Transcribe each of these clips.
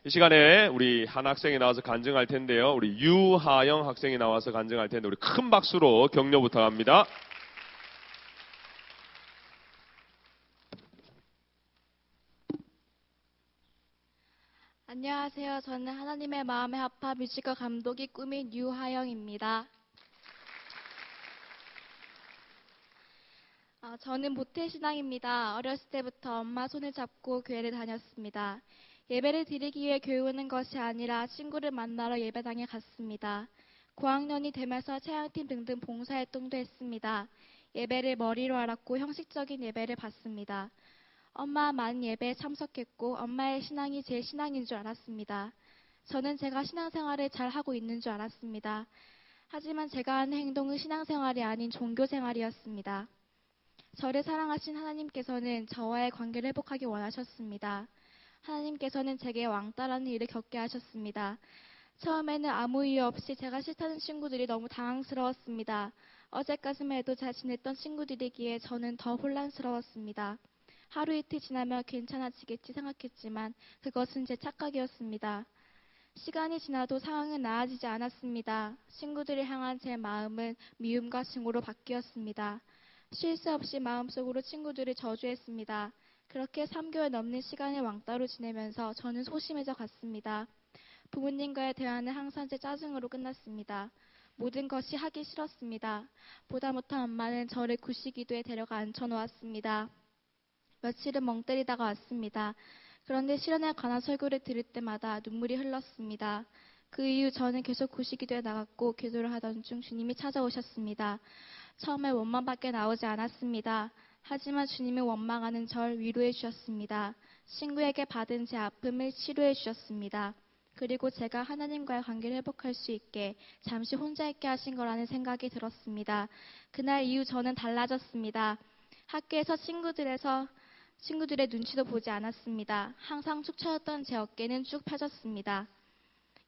이 시간에 우리 한 학생이 나와서 간증할 텐데요. 우리 유하영 학생이 나와서 간증할 텐데 우리 큰 박수로 격려 부탁합니다. 안녕하세요. 저는 하나님의 마음에 합한 뮤지컬 감독이 꿈인 유하영입니다. 저는 모태신앙입니다. 어렸을 때부터 엄마 손을 잡고 교회를 다녔습니다. 예배를 드리기 위해 교회 오는 것이 아니라 친구를 만나러 예배당에 갔습니다. 고학년이 되면서 체향팀 등등 봉사활동도 했습니다. 예배를 머리로 알았고 형식적인 예배를 봤습니다. 엄마 많은 예배에 참석했고 엄마의 신앙이 제 신앙인 줄 알았습니다. 저는 제가 신앙생활을 잘 하고 있는 줄 알았습니다. 하지만 제가 하는 행동은 신앙생활이 아닌 종교생활이었습니다. 저를 사랑하신 하나님께서는 저와의 관계를 회복하기 원하셨습니다. 하나님께서는 제게 왕따라는 일을 겪게 하셨습니다. 처음에는 아무 이유 없이 제가 싫다는 친구들이 너무 당황스러웠습니다. 어제까지만 해도 잘 지냈던 친구들이기에 저는 더 혼란스러웠습니다. 하루 이틀 지나면 괜찮아지겠지 생각했지만 그것은 제 착각이었습니다. 시간이 지나도 상황은 나아지지 않았습니다. 친구들을 향한 제 마음은 미움과 증오로 바뀌었습니다. 쉴 새 없이 마음속으로 친구들을 저주했습니다. 그렇게 3개월 넘는 시간을 왕따로 지내면서 저는 소심해져 갔습니다. 부모님과의 대화는 항상 제 짜증으로 끝났습니다. 모든 것이 하기 싫었습니다. 보다 못한 엄마는 저를 구시기도에 데려가 앉혀놓았습니다. 며칠은 멍 때리다가 왔습니다. 그런데 실현에 관한 설교를 들을 때마다 눈물이 흘렀습니다. 그 이후 저는 계속 구시기도에 나갔고 기도를 하던 중 주님이 찾아오셨습니다. 처음에 원망밖에 나오지 않았습니다. 하지만 주님은 원망하는 절 위로해 주셨습니다. 친구에게 받은 제 아픔을 치료해 주셨습니다. 그리고 제가 하나님과의 관계를 회복할 수 있게 잠시 혼자 있게 하신 거라는 생각이 들었습니다. 그날 이후 저는 달라졌습니다. 학교에서 친구들의 눈치도 보지 않았습니다. 항상 축 처졌던 제 어깨는 쭉 펴졌습니다.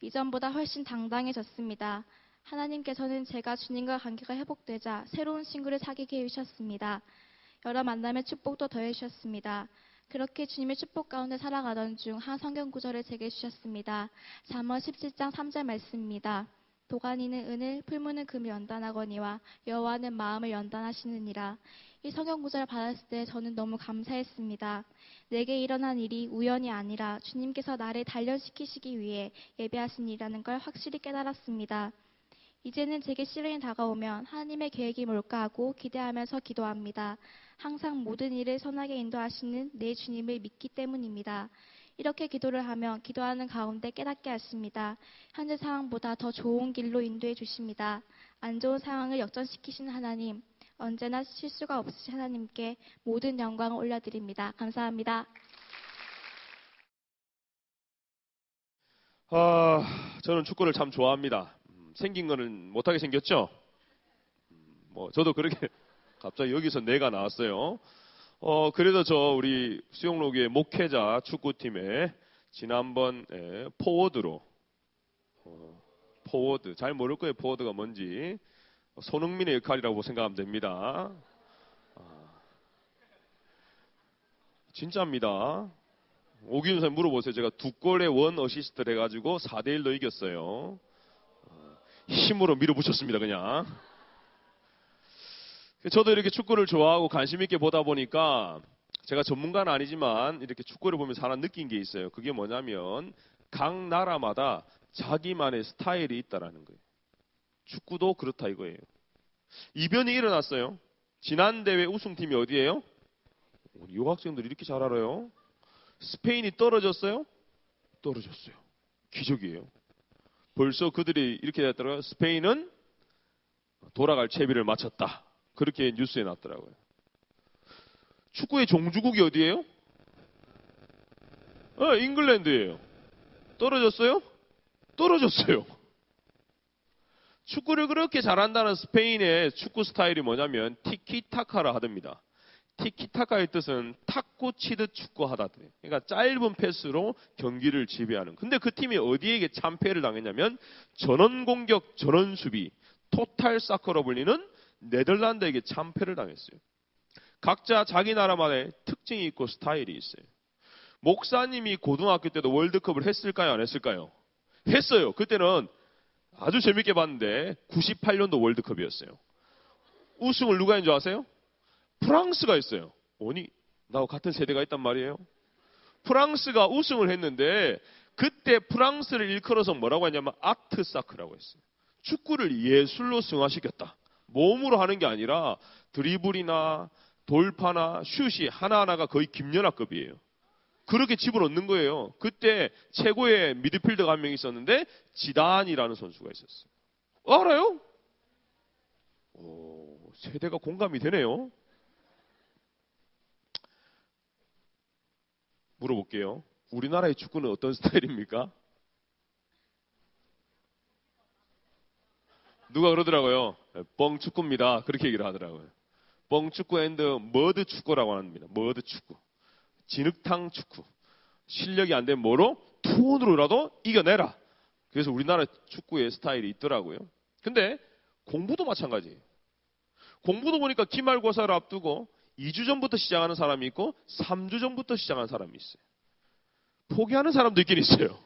이전보다 훨씬 당당해졌습니다. 하나님께서는 제가 주님과 관계가 회복되자 새로운 친구를 사귀게 해주셨습니다. 여러 만남의 축복도 더해주셨습니다. 그렇게 주님의 축복 가운데 살아가던 중 한 성경 구절을 제게 주셨습니다. 잠언 17장 3절 말씀입니다. 도가니는 은을, 풀무는 금을 연단하거니와 여호와는 마음을 연단하시느니라. 이 성경 구절을 받았을 때 저는 너무 감사했습니다. 내게 일어난 일이 우연이 아니라 주님께서 나를 단련시키시기 위해 예배하신 일이라는 걸 확실히 깨달았습니다. 이제는 제게 시련이 다가오면 하나님의 계획이 뭘까 하고 기대하면서 기도합니다. 항상 모든 일을 선하게 인도하시는 내 주님을 믿기 때문입니다. 이렇게 기도를 하면 기도하는 가운데 깨닫게 하십니다. 현재 상황보다 더 좋은 길로 인도해 주십니다. 안 좋은 상황을 역전시키시는 하나님, 언제나 실수가 없으신 하나님께 모든 영광을 올려드립니다. 감사합니다. 저는 축구를 참 좋아합니다. 생긴 거는 못하게 생겼죠? 저도 그렇게 갑자기 여기서 내가 나왔어요. 그래도 우리 수영로교의 목회자 축구팀에 지난번 포워드로, 포워드, 잘 모를 거예요. 포워드가 뭔지. 손흥민의 역할이라고 생각하면 됩니다. 진짜입니다. 오기훈 선생님 물어보세요. 제가 2골에 1 어시스트를 해가지고 4대1로 이겼어요. 힘으로 밀어붙였습니다, 그냥. 저도 이렇게 축구를 좋아하고 관심 있게 보다 보니까 제가 전문가는 아니지만 이렇게 축구를 보면서 하나 느낀 게 있어요. 그게 뭐냐면 각 나라마다 자기만의 스타일이 있다라는 거예요. 축구도 그렇다 이거예요. 이변이 일어났어요. 지난 대회 우승팀이 어디예요? 우리 유학생들이 이렇게 잘 알아요. 스페인이 떨어졌어요? 떨어졌어요. 기적이에요. 벌써 그들이 이렇게 됐더라고요. 스페인은 돌아갈 채비를 마쳤다. 그렇게 뉴스에 났더라고요. 축구의 종주국이 어디예요? 잉글랜드예요. 떨어졌어요? 떨어졌어요. 축구를 그렇게 잘한다는 스페인의 축구 스타일이 뭐냐면 티키타카라 하답니다. 티키타카의 뜻은 탁구 치듯 축구하다. 그러니까 짧은 패스로 경기를 지배하는. 근데 그 팀이 어디에게 참패를 당했냐면 전원 공격, 전원 수비, 토탈 사커로 불리는 네덜란드에게 참패를 당했어요. 각자 자기 나라만의 특징이 있고 스타일이 있어요. 목사님이 고등학교 때도 월드컵을 했을까요? 안 했을까요? 했어요. 그때는 아주 재밌게 봤는데 98년도 월드컵이었어요. 우승을 누가 했는 줄 아세요? 프랑스가 했어요. 아니, 나하고 같은 세대가 있단 말이에요. 프랑스가 우승을 했는데 그때 프랑스를 일컬어서 뭐라고 했냐면 아트사크라고 했어요. 축구를 예술로 승화시켰다. 몸으로 하는 게 아니라 드리블이나 돌파나 슛이 하나하나가 거의 김연아급이에요. 그렇게 집어넣는 거예요. 그때 최고의 미드필더가 한 명 있었는데 지단이라는 선수가 있었어요. 알아요? 오, 세대가 공감이 되네요. 물어볼게요. 우리나라의 축구는 어떤 스타일입니까? 누가 그러더라고요. 뻥축구입니다. 그렇게 얘기를 하더라고요. 뻥축구 앤드 머드 축구라고 합니다. 머드 축구. 진흙탕 축구. 실력이 안 되면 뭐로? 투혼으로라도 이겨내라. 그래서 우리나라 축구의 스타일이 있더라고요. 근데 공부도 마찬가지예요. 공부도 보니까 기말고사를 앞두고 2주 전부터 시작하는 사람이 있고 3주 전부터 시작하는 사람이 있어요. 포기하는 사람도 있긴 있어요.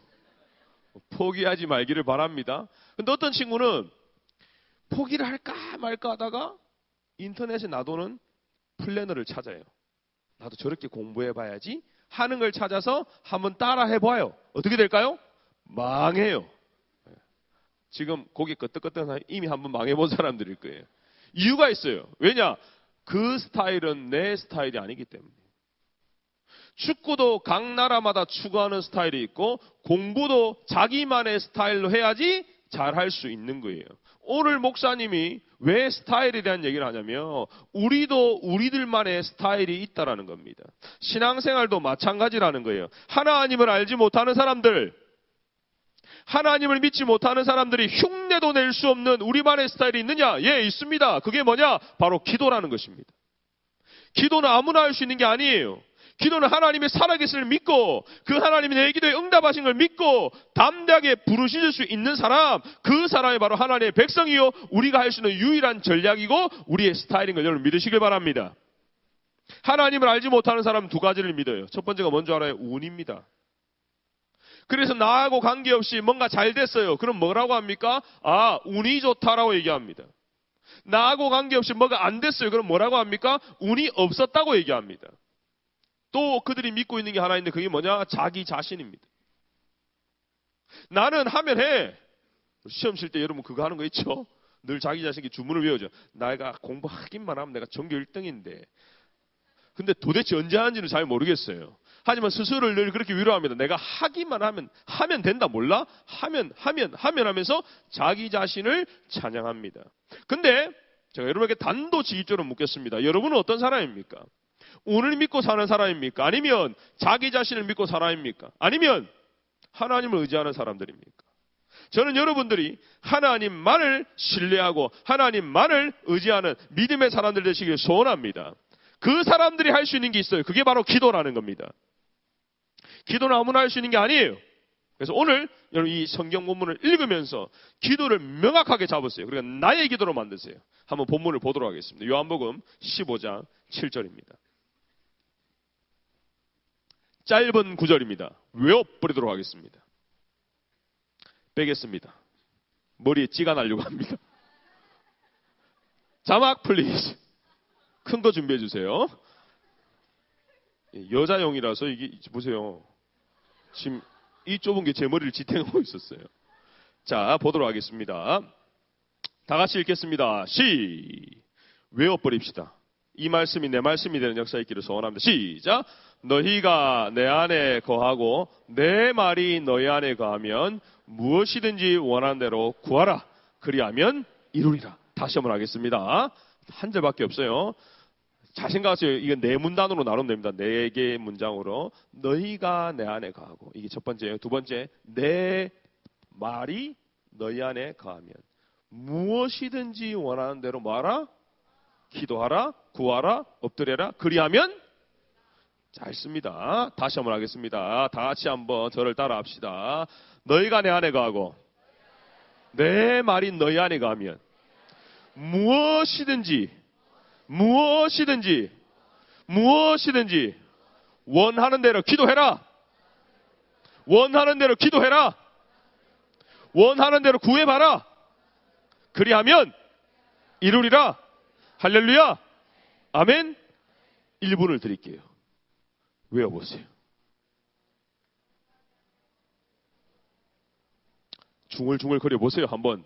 포기하지 말기를 바랍니다. 근데 어떤 친구는 포기를 할까 말까 하다가 인터넷에 놔두는 플래너를 찾아요. 나도 저렇게 공부해봐야지 하는 걸 찾아서 한번 따라 해봐요. 어떻게 될까요? 망해요. 지금 고개 끄덕끄덕한 이미 한번 망해본 사람들일 거예요. 이유가 있어요. 왜냐? 그 스타일은 내 스타일이 아니기 때문에. 축구도 각 나라마다 추구하는 스타일이 있고 공부도 자기만의 스타일로 해야지 잘할 수 있는 거예요. 오늘 목사님이 왜 스타일에 대한 얘기를 하냐면 우리도 우리들만의 스타일이 있다라는 겁니다. 신앙생활도 마찬가지라는 거예요. 하나님을 알지 못하는 사람들, 하나님을 믿지 못하는 사람들이 흉내도 낼 수 없는 우리만의 스타일이 있느냐? 예, 있습니다. 그게 뭐냐? 바로 기도라는 것입니다. 기도는 아무나 할 수 있는 게 아니에요. 기도는 하나님의 살아계심을 믿고 그 하나님이 내 기도에 응답하신 걸 믿고 담대하게 부르실 수 있는 사람, 그 사람이 바로 하나님의 백성이요 우리가 할 수 있는 유일한 전략이고 우리의 스타일인 걸 여러분 믿으시길 바랍니다. 하나님을 알지 못하는 사람은 두 가지를 믿어요. 첫 번째가 뭔지 알아요? 운입니다. 그래서 나하고 관계없이 뭔가 잘 됐어요. 그럼 뭐라고 합니까? 아, 운이 좋다라고 얘기합니다. 나하고 관계없이 뭐가 안 됐어요. 그럼 뭐라고 합니까? 운이 없었다고 얘기합니다. 또 그들이 믿고 있는 게 하나 있는데 그게 뭐냐? 자기 자신입니다. 나는 하면 해. 시험 칠 때 여러분 그거 하는 거 있죠? 늘 자기 자신에게 주문을 외워줘. 내가 공부하기만 하면 내가 전교 1등인데. 근데 도대체 언제 하는지는 잘 모르겠어요. 하지만 스스로를 늘 그렇게 위로합니다. 내가 하기만 하면 된다 몰라? 하면 하면서 자기 자신을 찬양합니다. 근데 제가 여러분에게 단도직입적으로 묻겠습니다. 여러분은 어떤 사람입니까? 운을 믿고 사는 사람입니까? 아니면 자기 자신을 믿고 사람입니까? 아니면 하나님을 의지하는 사람들입니까? 저는 여러분들이 하나님만을 신뢰하고 하나님만을 의지하는 믿음의 사람들 되시길 소원합니다. 그 사람들이 할 수 있는 게 있어요. 그게 바로 기도라는 겁니다. 기도는 아무나 할 수 있는 게 아니에요. 그래서 오늘 여러분 이 성경 본문을 읽으면서 기도를 명확하게 잡으세요. 그러니까 나의 기도로 만드세요. 한번 본문을 보도록 하겠습니다. 요한복음 15장 7절입니다. 짧은 구절입니다. 외워버리도록 하겠습니다. 빼겠습니다. 머리에 찌가 나려고 합니다. 자막 플리즈. 큰 거 준비해 주세요. 여자용이라서 이게 보세요. 지금 이 좁은 게 제 머리를 지탱하고 있었어요. 자, 보도록 하겠습니다. 다 같이 읽겠습니다. 외워버립시다. 이 말씀이 내 말씀이 되는 역사 있기를 소원합니다. 시작. 너희가 내 안에 거하고 내 말이 너희 안에 거하면 무엇이든지 원하는 대로 구하라. 그리하면 이루리라. 다시 한번 하겠습니다. 한 절밖에 없어요. 잘 생각하세요. 이건 네 문단으로 나누면 됩니다. 네 개의 문장으로. 너희가 내 안에 거하고. 이게 첫 번째예요. 두 번째, 내 말이 너희 안에 거하면 무엇이든지 원하는 대로 뭐하라? 기도하라, 구하라, 엎드려라. 그리하면 잘 씁니다. 다시 한번 하겠습니다. 다 같이 한번 저를 따라 합시다. 너희가 내 안에 거하고 내 말이 너희 안에 거하면 무엇이든지 원하는 대로 기도해라. 원하는 대로 기도해라. 원하는 대로 구해봐라. 그리하면 이루리라. 할렐루야. 아멘. 1분을 드릴게요. 외워보세요. 중얼중얼 거려보세요. 한번.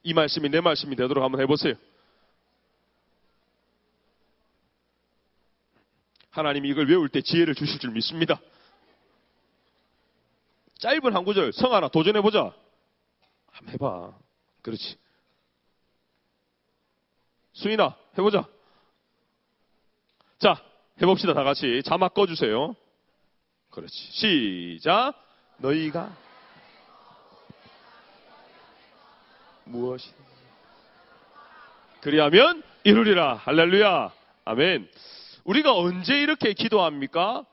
이 말씀이 내 말씀이 되도록 한번 해보세요. 하나님이 이걸 외울 때 지혜를 주실 줄 믿습니다. 짧은 한 구절 성하나 도전해보자. 한번 해봐. 그렇지. 수인아 해보자. 자 해봅시다. 다 같이 자막 꺼주세요. 그렇지. 시작. 너희가 무엇이 그리하면 이루리라. 할렐루야. 아멘. 우리가 언제 이렇게 기도합니까?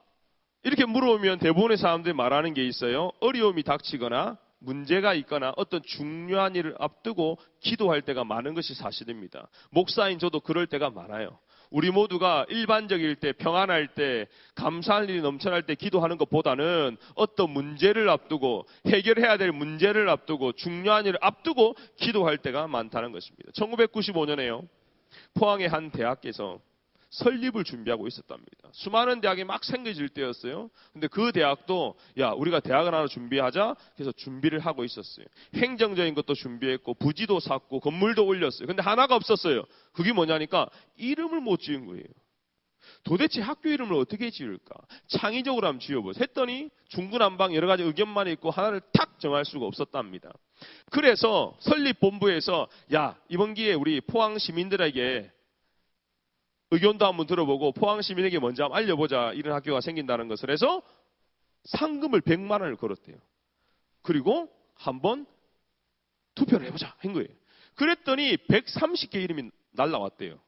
이렇게 물어보면 대부분의 사람들이 말하는 게 있어요. 어려움이 닥치거나 문제가 있거나 어떤 중요한 일을 앞두고 기도할 때가 많은 것이 사실입니다. 목사인 저도 그럴 때가 많아요. 우리 모두가 일반적일 때, 평안할 때, 감사할 일이 넘쳐날 때 기도하는 것보다는 어떤 문제를 앞두고 해결해야 될 문제를 앞두고 중요한 일을 앞두고 기도할 때가 많다는 것입니다. 1995년에요. 포항의 한 대학에서 설립을 준비하고 있었답니다. 수많은 대학이 막 생겨질 때였어요. 근데 그 대학도 야 우리가 대학을 하나 준비하자 그래서 준비를 하고 있었어요. 행정적인 것도 준비했고 부지도 샀고 건물도 올렸어요. 근데 하나가 없었어요. 그게 뭐냐니까 이름을 못 지은 거예요. 도대체 학교 이름을 어떻게 지을까? 창의적으로 한번 지어보세요. 했더니 중구난방 여러 가지 의견만 있고 하나를 탁 정할 수가 없었답니다. 그래서 설립본부에서 야 이번 기회에 우리 포항 시민들에게 의견도 한번 들어보고 포항 시민에게 먼저 한번 알려보자. 이런 학교가 생긴다는 것을 해서 상금을 100만 원을 걸었대요. 그리고 한번 투표를 해보자 한 거예요. 그랬더니 130개 이름이 날라왔대요.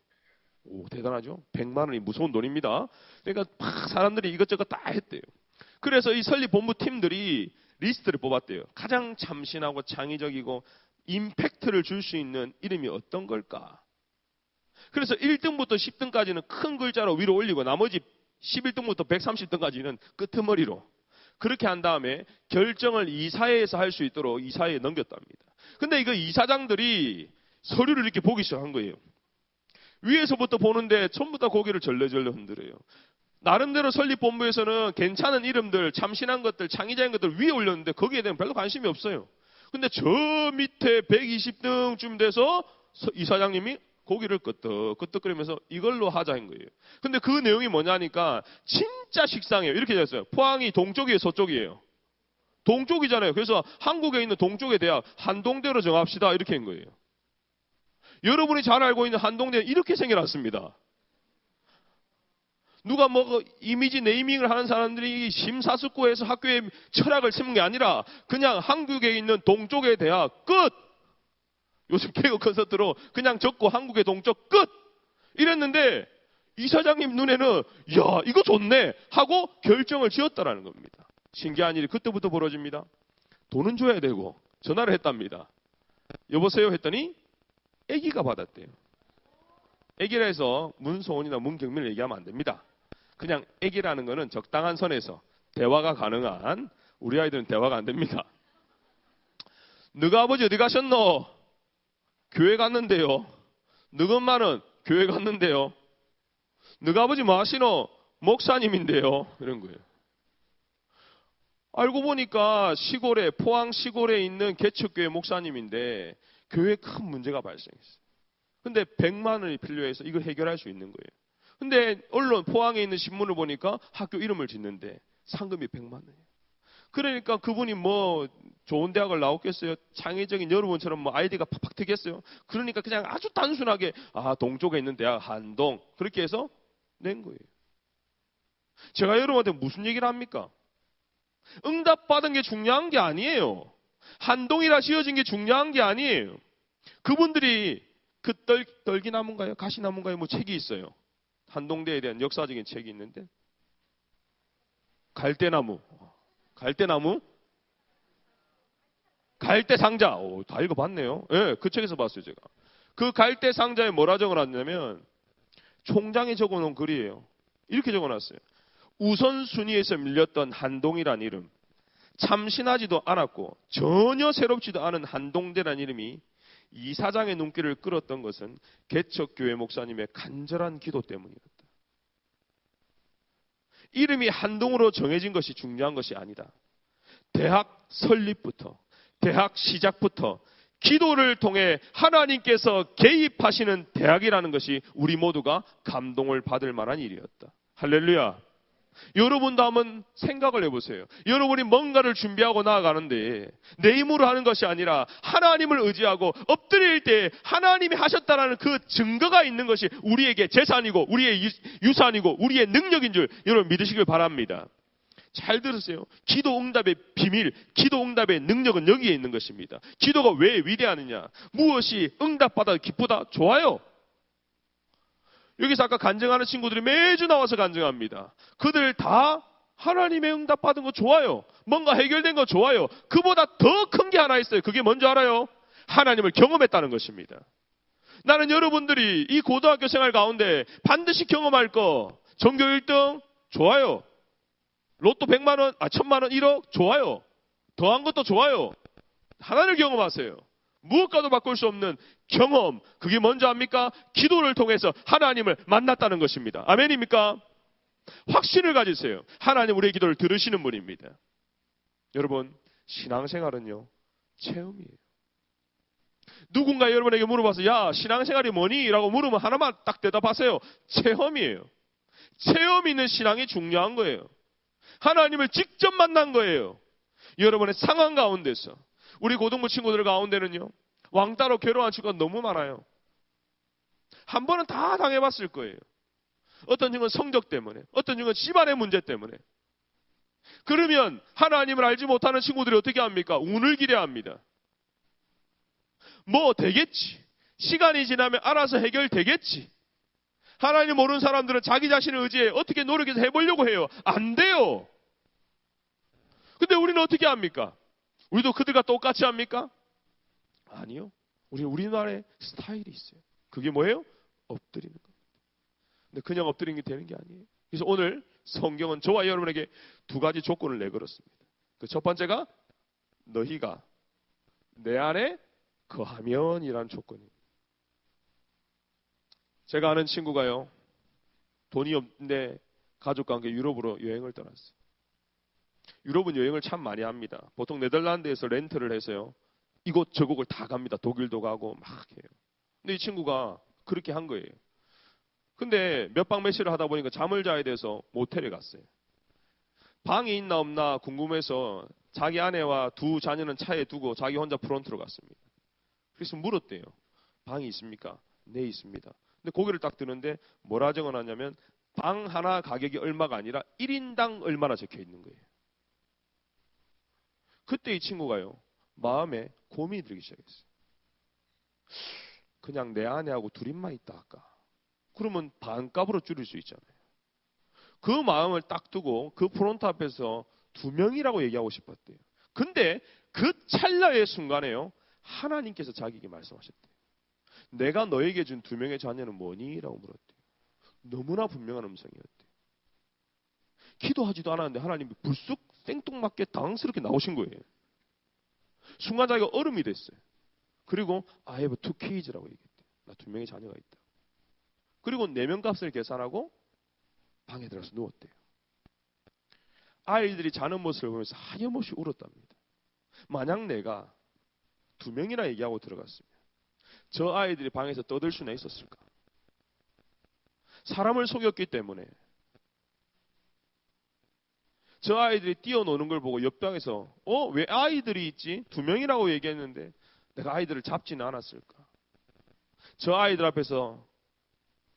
오 대단하죠. 100만 원이 무서운 돈입니다. 그러니까 막 사람들이 이것저것 다 했대요. 그래서 이 설립본부 팀들이 리스트를 뽑았대요. 가장 참신하고 창의적이고 임팩트를 줄 수 있는 이름이 어떤 걸까? 그래서 1등부터 10등까지는 큰 글자로 위로 올리고 나머지 11등부터 130등까지는 끄트머리로 그렇게 한 다음에 결정을 이사회에서 할 수 있도록 이사회에 넘겼답니다. 근데 이거 이사장들이 서류를 이렇게 보기 시작한 거예요. 위에서부터 보는데 전부 다 고개를 절레절레 흔들어요. 나름대로 설립본부에서는 괜찮은 이름들, 참신한 것들, 창의적인 것들 위에 올렸는데 거기에 대한 별로 관심이 없어요. 근데 저 밑에 120등쯤 돼서 이사장님이 고기를 끄떡끄떡거리면서 이걸로 하자는 거예요. 근데 그 내용이 뭐냐니까 진짜 식상해요. 이렇게 되었어요. 포항이 동쪽이에요, 서쪽이에요? 동쪽이잖아요. 그래서 한국에 있는 동쪽의 대학 한동대로 정합시다. 이렇게 한 거예요. 여러분이 잘 알고 있는 한동대는 이렇게 생겨났습니다. 누가 뭐 이미지 네이밍을 하는 사람들이 심사숙고해서 학교에 철학을 심은 게 아니라 그냥 한국에 있는 동쪽의 대학 끝! 요즘 개그 콘서트로 그냥 적고 한국의 동쪽 끝! 이랬는데 이사장님 눈에는 야 이거 좋네 하고 결정을 지었다라는 겁니다. 신기한 일이 그때부터 벌어집니다. 돈은 줘야 되고 전화를 했답니다. 여보세요 했더니 아기가 받았대요. 아기라 해서 문소원이나 문경민을 얘기하면 안 됩니다. 그냥 아기라는 거는 적당한 선에서 대화가 가능한 우리 아이들은 대화가 안 됩니다. 너가 아버지 어디 가셨노? 교회 갔는데요. 너희 엄마는 교회 갔는데요. 너희 아버지 뭐 하시노? 목사님인데요. 이런 거예요. 알고 보니까 시골에 포항 시골에 있는 개척교회 목사님인데 교회에 큰 문제가 발생했어요. 근데 100만 원이 필요해서 이걸 해결할 수 있는 거예요. 근데 언론 포항에 있는 신문을 보니까 학교 이름을 짓는데 상금이 100만 원이에요. 그러니까 그분이 뭐 좋은 대학을 나왔겠어요? 창의적인 여러분처럼 뭐 아이디가 팍팍 트겠어요? 그러니까 그냥 아주 단순하게 동쪽에 있는 대학 한동 그렇게 해서 낸 거예요. 제가 여러분한테 무슨 얘기를 합니까? 응답받은 게 중요한 게 아니에요. 한동이라 지어진 게 중요한 게 아니에요. 그분들이 그 떨기나무인가요? 가시나무인가요? 뭐 책이 있어요. 한동대에 대한 역사적인 책이 있는데 갈대나무 갈대상자 다 읽어봤네요. 네, 그 책에서 봤어요 제가. 그 갈대상자에 뭐라 적어놨냐면 총장이 적어놓은 글이에요. 이렇게 적어놨어요. 우선순위에서 밀렸던 한동이란 이름, 참신하지도 않았고 전혀 새롭지도 않은 한동대란 이름이 이사장의 눈길을 끌었던 것은 개척교회 목사님의 간절한 기도 때문이었다. 이름이 한동으로 정해진 것이 중요한 것이 아니다. 대학 설립부터, 대학 시작부터 기도를 통해 하나님께서 개입하시는 대학이라는 것이 우리 모두가 감동을 받을 만한 일이었다. 할렐루야. 여러분도 한번 생각을 해보세요. 여러분이 뭔가를 준비하고 나아가는데 내 힘으로 하는 것이 아니라 하나님을 의지하고 엎드릴 때 하나님이 하셨다는 그 증거가 있는 것이 우리에게 재산이고 우리의 유산이고 우리의 능력인 줄 여러분 믿으시길 바랍니다. 잘 들으세요. 기도 응답의 비밀, 기도 응답의 능력은 여기에 있는 것입니다. 기도가 왜 위대하느냐? 무엇이 응답받아 기쁘다? 좋아요. 여기서 아까 간증하는 친구들이 매주 나와서 간증합니다. 그들 다 하나님의 응답 받은 거 좋아요. 뭔가 해결된 거 좋아요. 그보다 더 큰 게 하나 있어요. 그게 뭔지 알아요? 하나님을 경험했다는 것입니다. 나는 여러분들이 이 고등학교 생활 가운데 반드시 경험할 거, 전교 1등 좋아요. 로또 100만 원, 1000만 원, 1억 좋아요. 더한 것도 좋아요. 하나님을 경험하세요. 무엇과도 바꿀 수 없는 경험, 그게 뭔지 압니까? 기도를 통해서 하나님을 만났다는 것입니다. 아멘입니까? 확신을 가지세요. 하나님 우리의 기도를 들으시는 분입니다. 여러분, 신앙생활은요, 체험이에요. 누군가 여러분에게 물어봐서 야, 신앙생활이 뭐니? 라고 물으면 하나만 딱 대답하세요. 체험이에요. 체험이 있는 신앙이 중요한 거예요. 하나님을 직접 만난 거예요. 여러분의 상황 가운데서. 우리 고등부 친구들 가운데는요, 왕따로 괴로워한 친구가 너무 많아요. 한 번은 다 당해봤을 거예요. 어떤 친구는 성적 때문에, 어떤 친구는 집안의 문제 때문에. 그러면 하나님을 알지 못하는 친구들이 어떻게 합니까? 운을 기대합니다. 뭐 되겠지. 시간이 지나면 알아서 해결되겠지. 하나님 모르는 사람들은 자기 자신을 의지해 어떻게 노력해서 해보려고 해요. 안 돼요. 근데 우리는 어떻게 합니까? 우리도 그들과 똑같이 합니까? 아니요. 우리나라의 스타일이 있어요. 그게 뭐예요? 엎드리는 겁니다. 근데 그냥 엎드리는 게 되는 게 아니에요. 그래서 오늘 성경은 저와 여러분에게 두 가지 조건을 내걸었습니다. 그 첫 번째가 너희가 내 안에 거하면이라는 조건이에요. 제가 아는 친구가요, 돈이 없는데 가족과 함께 유럽으로 여행을 떠났어요. 유럽은 여행을 참 많이 합니다. 보통 네덜란드에서 렌트를 해서요, 이곳저곳을 다 갑니다. 독일도 가고 막 해요. 근데 이 친구가 그렇게 한 거예요. 근데 몇 박 며칠을 하다 보니까 잠을 자야 돼서 모텔에 갔어요. 방이 있나 없나 궁금해서 자기 아내와 두 자녀는 차에 두고 자기 혼자 프론트로 갔습니다. 그래서 물었대요. 방이 있습니까? 네, 있습니다. 근데 고개를 딱 드는데 뭐라 적어놨냐면 방 하나 가격이 얼마가 아니라 1인당 얼마나 적혀 있는 거예요. 그때 이 친구가요, 마음에 고민이 들기 시작했어요. 그냥 내 아내하고 둘이만 있다 할까? 그러면 반값으로 줄일 수 있잖아요. 그 마음을 딱 두고 그 프론트 앞에서 2명이라고 얘기하고 싶었대요. 근데 그 찰나의 순간에요, 하나님께서 자기에게 말씀하셨대요. 내가 너에게 준 2명의 자녀는 뭐니? 라고 물었대요. 너무나 분명한 음성이었대요. 기도하지도 않았는데 하나님이 불쑥 생뚱맞게 당황스럽게 나오신 거예요. 순간 자기가 얼음이 됐어요. 그리고 I have 2 kids라고 얘기했대요. 나 2명의 자녀가 있다. 그리고 4명 값을 계산하고 방에 들어가서 누웠대요. 아이들이 자는 모습을 보면서 하염없이 울었답니다. 만약 내가 2명이나 얘기하고 들어갔으면 저 아이들이 방에서 떠들 수나 있었을까? 사람을 속였기 때문에 저 아이들이 뛰어노는 걸 보고 옆방에서 왜 아이들이 있지? 2명이라고 얘기했는데 내가 아이들을 잡지는 않았을까? 저 아이들 앞에서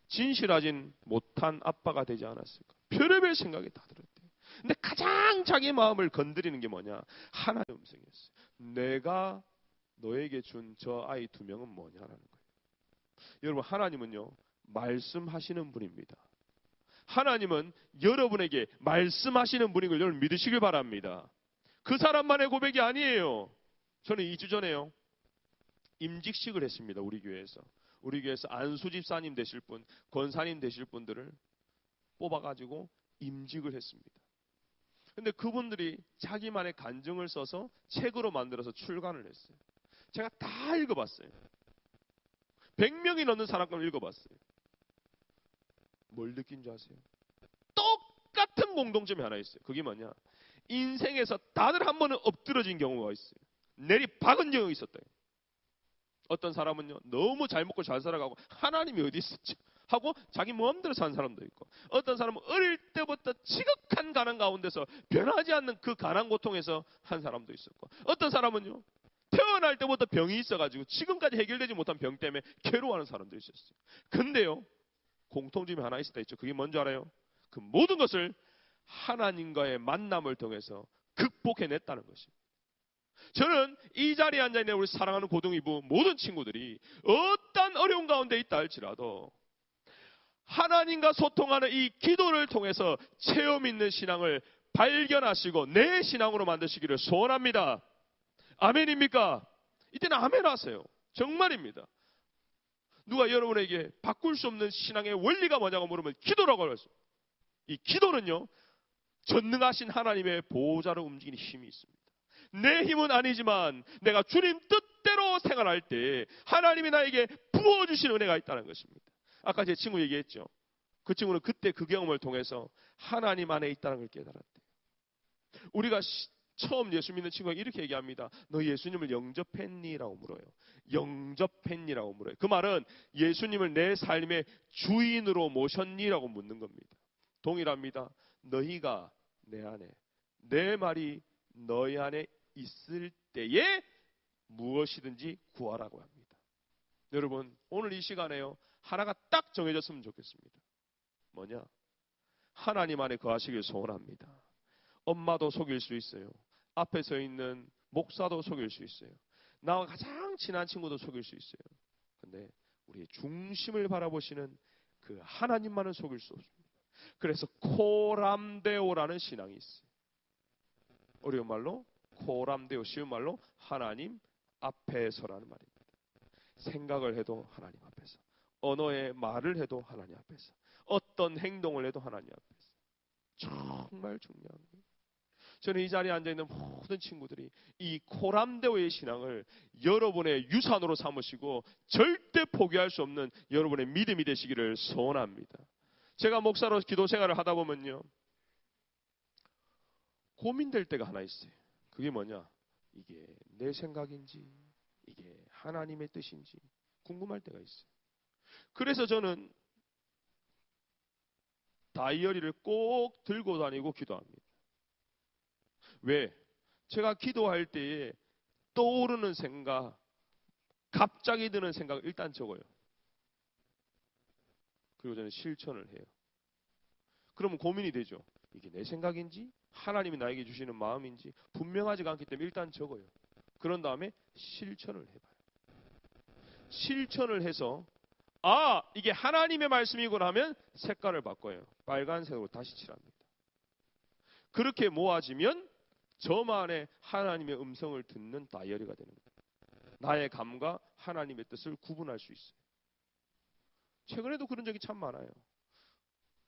진실하진 못한 아빠가 되지 않았을까? 별의별 생각이 다 들었대요. 근데 가장 자기 마음을 건드리는 게 뭐냐? 하나의 음성이었어요. 내가 너에게 준 저 아이 2명은 뭐냐라는 거예요. 여러분, 하나님은요, 말씀하시는 분입니다. 하나님은 여러분에게 말씀하시는 분인 걸 여러분 믿으시길 바랍니다. 그 사람만의 고백이 아니에요. 저는 2주 전에요, 임직식을 했습니다. 우리 교회에서 안수 집사님 되실 분, 권사님 되실 분들을 뽑아가지고 임직을 했습니다. 근데 그분들이 자기만의 간증을 써서 책으로 만들어서 출간을 했어요. 제가 다 읽어봤어요. 100명이 넘는 사람을 읽어봤어요. 뭘 느낀 줄 아세요? 똑같은 공통점이 하나 있어요. 그게 뭐냐? 인생에서 다들 한 번은 엎드러진 경우가 있어요. 내리박은 경우가 있었대요. 어떤 사람은요, 너무 잘 먹고 잘 살아가고 하나님이 어디 있었지? 하고 자기 마음대로 사는 사람도 있고, 어떤 사람은 어릴 때부터 지극한 가난 가운데서 변하지 않는 그 가난 고통에서 한 사람도 있었고, 어떤 사람은요, 태어날 때부터 병이 있어가지고 지금까지 해결되지 못한 병 때문에 괴로워하는 사람도 있었어요. 근데요, 공통점이 하나 있었다 했죠. 그게 뭔지 알아요? 그 모든 것을 하나님과의 만남을 통해서 극복해냈다는 것입니다. 저는 이 자리에 앉아있는 우리 사랑하는 고등이부 모든 친구들이 어떤 어려운 가운데 있다 할지라도 하나님과 소통하는 이 기도를 통해서 체험 있는 신앙을 발견하시고 내 신앙으로 만드시기를 소원합니다. 아멘입니까? 이때는 아멘 하세요. 정말입니다. 누가 여러분에게 바꿀 수 없는 신앙의 원리가 뭐냐고 물으면 기도라고 할수 있습니다. 이 기도는요, 전능하신 하나님의 보호자로 움직이는 힘이 있습니다. 내 힘은 아니지만 내가 주님 뜻대로 생활할 때 하나님이 나에게 부어주시는 은혜가 있다는 것입니다. 아까 제 친구 얘기했죠. 그 친구는 그때 그 경험을 통해서 하나님 안에 있다는 걸 깨달았대요. 우리가 처음 예수 믿는 친구가 이렇게 얘기합니다. 너 예수님을 영접했니? 라고 물어요. 영접했니? 라고 물어요. 그 말은 예수님을 내 삶의 주인으로 모셨니? 라고 묻는 겁니다. 동일합니다. 너희가 내 안에, 내 말이 너희 안에 있을 때에 무엇이든지 구하라고 합니다. 여러분, 오늘 이 시간에요, 하나가 딱 정해졌으면 좋겠습니다. 뭐냐? 하나님 안에 거하시길 소원합니다. 엄마도 속일 수 있어요. 앞에 서 있는 목사도 속일 수 있어요. 나와 가장 친한 친구도 속일 수 있어요. 근데 우리의 중심을 바라보시는 그 하나님만은 속일 수 없습니다. 그래서 코람데오라는 신앙이 있어요. 어려운 말로 코람데오, 쉬운 말로 하나님 앞에서라는 말입니다. 생각을 해도 하나님 앞에서, 언어의 말을 해도 하나님 앞에서, 어떤 행동을 해도 하나님 앞에서. 정말 중요한 거예요. 저는 이 자리에 앉아있는 모든 친구들이 이 코람데오의 신앙을 여러분의 유산으로 삼으시고 절대 포기할 수 없는 여러분의 믿음이 되시기를 소원합니다. 제가 목사로 기도 생활을 하다 보면요, 고민될 때가 하나 있어요. 그게 뭐냐? 이게 내 생각인지 이게 하나님의 뜻인지 궁금할 때가 있어요. 그래서 저는 다이어리를 꼭 들고 다니고 기도합니다. 왜? 제가 기도할 때에 떠오르는 생각, 갑자기 드는 생각을 일단 적어요. 그리고 저는 실천을 해요. 그러면 고민이 되죠. 이게 내 생각인지 하나님이 나에게 주시는 마음인지 분명하지가 않기 때문에 일단 적어요. 그런 다음에 실천을 해봐요. 실천을 해서 이게 하나님의 말씀이구나 하면 색깔을 바꿔요. 빨간색으로 다시 칠합니다. 그렇게 모아지면 저만의 하나님의 음성을 듣는 다이어리가 되는 거예요. 나의 감과 하나님의 뜻을 구분할 수 있어요. 최근에도 그런 적이 참 많아요.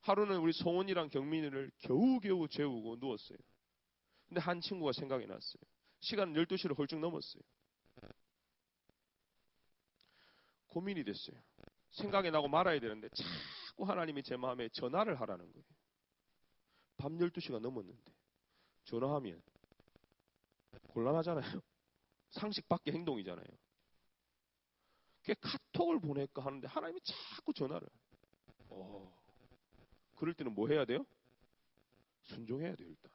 하루는 우리 성원이랑 경민이를 겨우겨우 재우고 누웠어요. 근데 한 친구가 생각이 났어요. 시간은 12시를 훌쩍 넘었어요. 고민이 됐어요. 생각이 나고 말아야 되는데 자꾸 하나님이 제 마음에 전화를 하라는 거예요. 밤 12시가 넘었는데 전화하면 곤란하잖아요. 상식 밖의 행동이잖아요. 그게 카톡을 보낼까 하는데 하나님이 자꾸 전화를. 그럴 때는 뭐 해야 돼요? 순종해야 돼요, 일단.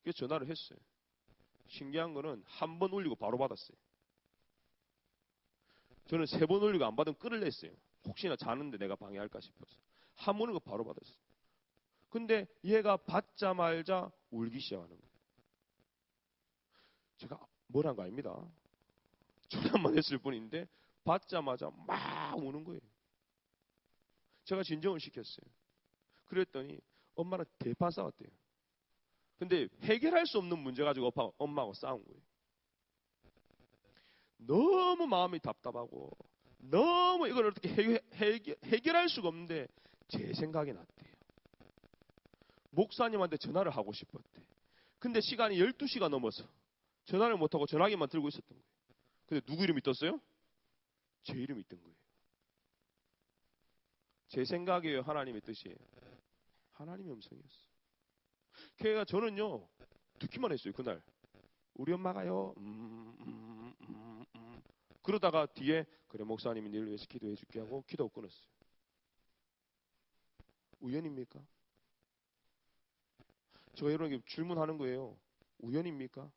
그래서 전화를 했어요. 신기한 거는 한 번 울리고 바로 받았어요. 저는 3번 울리고 안 받으면 끌을 냈어요. 혹시나 자는데 내가 방해할까 싶어서. 한 번 울리고 바로 받았어요. 근데 얘가 받자마자 울기 시작하는 거예요. 제가 뭘 한 거 아닙니다. 전화만 했을 뿐인데 받자마자 막 우는 거예요. 제가 진정을 시켰어요. 그랬더니 엄마랑 대판 싸웠대요. 근데 해결할 수 없는 문제 가지고 엄마하고 싸운 거예요. 너무 마음이 답답하고 너무 이걸 어떻게 해결할 수가 없는데 제 생각이 났대요. 목사님한테 전화를 하고 싶었대. 근데 시간이 12시가 넘어서 전화를 못하고 전화기만 들고 있었던 거예요. 근데 누구 이름이 떴어요? 제 이름이 뜬 거예요. 제 생각이에요? 하나님의 뜻이에요? 하나님의 음성이었어요. 그러니까 저는요, 듣기만 했어요, 그날. 우리 엄마가요, 그러다가 뒤에, 그래, 목사님이 늘 위해서 기도해 줄게 하고 기도 끊었어요. 우연입니까? 제가 여러분에게 질문하는 거예요. 우연입니까?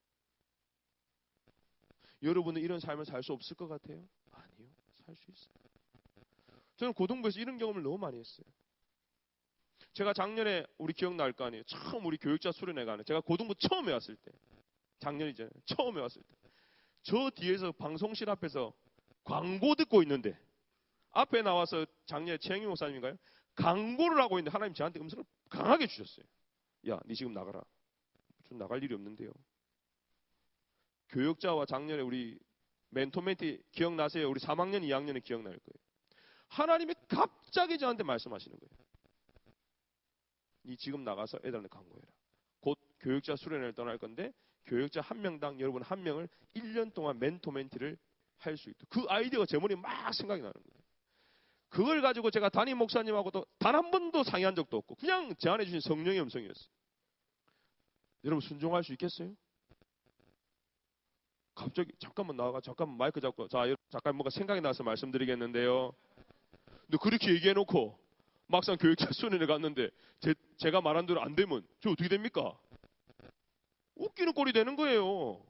여러분은 이런 삶을 살 수 없을 것 같아요? 아니요, 살 수 있어요. 저는 고등부에서 이런 경험을 너무 많이 했어요. 제가 작년에, 우리 기억날 거 아니에요. 처음 우리 교육자 수련회 가는, 제가 고등부 처음에 왔을 때, 작년이잖아요. 처음에 왔을 때, 저 뒤에서 방송실 앞에서 광고 듣고 있는데, 앞에 나와서 작년에 최영희 목사님인가요? 광고를 하고 있는데 하나님 저한테 음성을 강하게 주셨어요. 야, 니 지금 나가라. 좀 나갈 일이 없는데요. 교육자와 작년에 우리 멘토 멘티 기억나세요? 우리 3학년, 2학년에 기억날 거예요. 하나님이 갑자기 저한테 말씀하시는 거예요. 니 지금 나가서 애들한테 광고해라. 곧 교육자 수련회를 떠날 건데 교육자 한 명당 여러분 한 명을 1년 동안 멘토 멘티를 할 수 있도록. 그 아이디어가 제 머리에 막 생각이 나는 거예요. 그걸 가지고 제가 담임 목사님하고도 단 한 번도 상의한 적도 없고 그냥 제안해 주신 성령의 음성이었어요. 여러분 순종할 수 있겠어요? 갑자기 잠깐만 나가, 잠깐만 마이크 잡고, 자, 잠깐 뭔가 생각이 나서 말씀드리겠는데요. 근데 그렇게 얘기해놓고 막상 교육자 수련회 갔는데 제가 말한 대로 안 되면 저 어떻게 됩니까? 웃기는 꼴이 되는 거예요.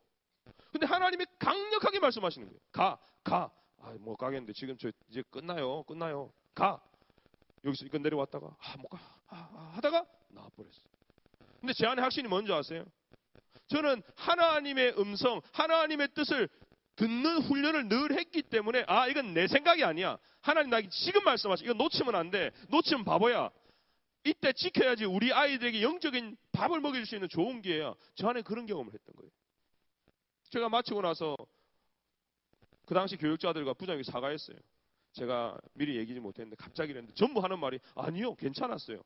근데 하나님이 강력하게 말씀하시는 거예요. 가. 아, 뭐 가겠는데 지금 저 이제 끝나요. 가. 여기서 이건 내려왔다가 못 가. 하다가 나와버렸어요. 근데 제 안에 확신이 뭔지 아세요? 저는 하나님의 음성, 하나님의 뜻을 듣는 훈련을 늘 했기 때문에 이건 내 생각이 아니야. 하나님 나에게 지금 말씀하시. 이거 놓치면 안 돼. 놓치면 바보야. 이때 지켜야지 우리 아이들에게 영적인 밥을 먹일 수 있는 좋은 기회야. 저 안에 그런 경험을 했던 거예요. 제가 마치고 나서 그 당시 교육자들과 부장에게 사과했어요. 제가 미리 얘기지 못했는데 갑자기 그랬는데 전부 하는 말이 아니요, 괜찮았어요.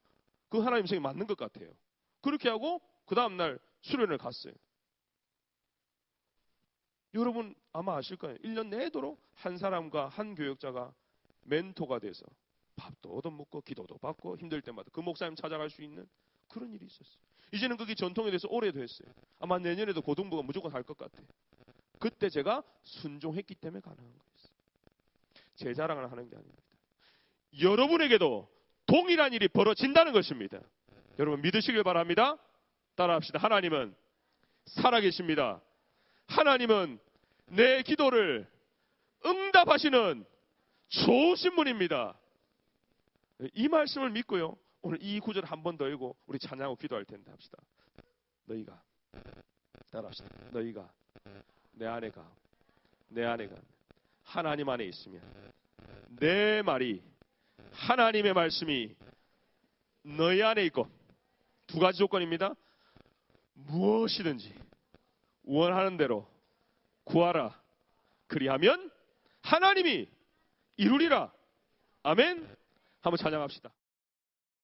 그 하나님 음성이 맞는 것 같아요. 그렇게 하고 그 다음날 수련을 갔어요. 여러분 아마 아실 거예요. 1년 내도록 한 사람과 한 교육자가 멘토가 돼서 밥도 얻어먹고 기도도 받고 힘들 때마다 그 목사님 찾아갈 수 있는 그런 일이 있었어요. 이제는 그게 전통이 돼서 오래됐어요. 아마 내년에도 고등부가 무조건 할 것 같아요. 그때 제가 순종했기 때문에 가능한 거였어요. 제 자랑을 하는 게 아닙니다. 여러분에게도 동일한 일이 벌어진다는 것입니다. 여러분 믿으시길 바랍니다. 따라합시다. 하나님은 살아계십니다. 하나님은 내 기도를 응답하시는 좋으신 분입니다. 이 말씀을 믿고요. 오늘 이 구절 한 번 더 읽고 우리 찬양하고 기도할 텐데 합시다. 너희가 따라합시다. 너희가 내 안에 가. 하나님 안에 있으면 내 말이 하나님의 말씀이 너희 안에 있고 두 가지 조건입니다. 무엇이든지 원하는 대로 구하라. 그리하면 하나님이 이루리라. 아멘. 한번 찬양합시다.